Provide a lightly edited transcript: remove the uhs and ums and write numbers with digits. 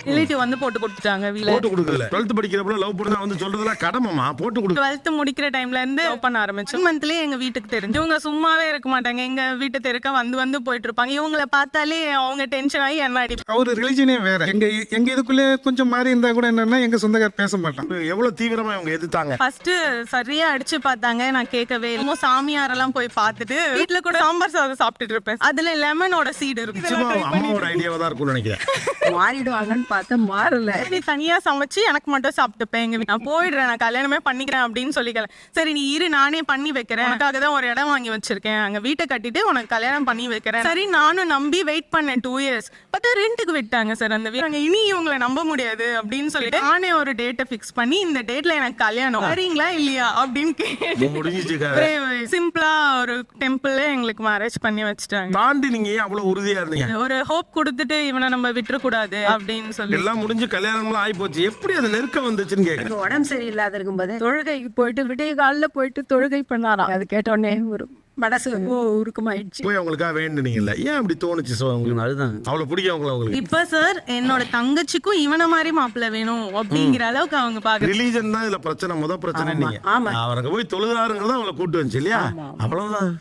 Relative வந்து போட்டு கொடுத்துட்டாங்க வீல. போட்டு கொடுக்கல. 12th படிக்கிறப்ப லவ் பண்ணா வந்து சொல்றதெல்லாம் கடமைமா, போட்டு கொடு. 12th முடிக்கிற டைம்ல இருந்து லவ் பண்ண ஆரம்பிச்சோம். மந்த்லயே எங்க வீட்டுக்கு தெரிஞ்சு. இவங்க சும்மாவே இருக்க மாட்டாங்க, எங்க வீட்டு தெருக்க வந்து வந்து போயிட்டு இருப்பாங்க. இவங்களை பார்த்தாலே அவங்க டென்ஷன் ஆகி என்ன அடி. அவர் ரிலிஜனே வேற. எங்க இதுக்குள்ளே கொஞ்சம் மாறி இருந்தா கூட என்னன்னா எங்க சொந்தக்கார பேச மாட்டான். எவ்வளவு தீவிரமா இவங்க எதிர்த்தாங்க. ஃபர்ஸ்ட் சரியா அடிச்சு பார்த்தாங்க, நான் கேட்கவே இல்லை. சாமியாரெல்லாம் போய் பார்த்துட்டு வீட்டுல கூட சாம்பார் சாதம் சாப்பிட்டுட்டு இருப்பேன். அதுல லெமனோட சீடு இருக்கு. அம்மாவோட ஐடியாவா தான் இருக்கும்னு நினைக்கிறேன். மாறிடுவாங்கன்னு பார்த்தா மாறல. தனியா சமைச்சு எனக்கு மட்டும் சாப்பிட்டுப்பேன். எங்க நான் போயிடுறேன், நான் கல்யாணமே பண்ணிக்கிறேன் அப்படின்னு சொல்லிக்கல. சரி நீ இரு, நானே பண்ணி வைக்கிறேன், உனக்காக தான் ஒரு இடம் வாங்கி வச்சிருக்கேன், அங்க வீட்டை கட்டிட்டு உனக்கு கல்யாணம் பண்ணி வைக்கிறேன். சரி நானும் நம்பி வெயிட் பண்ணேன் 2 years. பார்த்தா ரெண்டுக்கு விட்டாங்க சார் அந்த வீடு. இனி இவங்களை நம்ப முடியாது அப்படின்னு சொல்லிட்டு நானே ஒரு டேட்டை ஃபிக்ஸ் பண்ணி இந்த டேட்ல எனக்கு கல்யாணம் வரீங்களா இல்லையா அப்படின்னு கேட்டு சிம்பிளா ஒரு டெம்பிள் எங்களுக்கு மேரேஜ் பண்ணி வச்சுட்டாங்க. தாண்டி நீங்க ஏன் அவ்வளவு உறுதியா இருந்தீங்க? ஒரு ஹோப் கொடுத்துட்டு இவனை நம்ம விட்டுற கூடாது அப்படின்னு சொல்லி. எல்லாம் முடிஞ்சு கல்யாணம் ஆகி போச்சு. எப்படி அது நெருக்கம் வந்துச்சுன்னு கேக்குறேன். உடம்பு சரியில்லாத இருக்கும்போது தொழுகைக்கு போயிட்டு விடிய காலில் போயிட்டு தொழுகை பண்ணாராம். அது கேட்டோடனே ஒரு மனசு உருக்கமாயிடுச்சு. போய் அவங்களுக்காக வேண்டுனீங்கல்ல, ஏன் அப்படி தோணுச்சு? அதுதான் அவ்வளவு பிடிக்கும் உங்களுக்கு. இப்ப சார் என்னோட தங்கச்சிக்கும் இவன மாதிரி மாப்பிள்ள வேணும் அப்படிங்கிற அளவுக்கு அவங்க பாக்க. ரிலீஜன் தான் இதுல பிரச்சனை, பிரச்சனை. நீங்க அவருக்கு போய் தொழுதாருங்கிறத அவங்களை கூட்டு வந்துச்சு இல்லையா? அவ்வளவுதான்.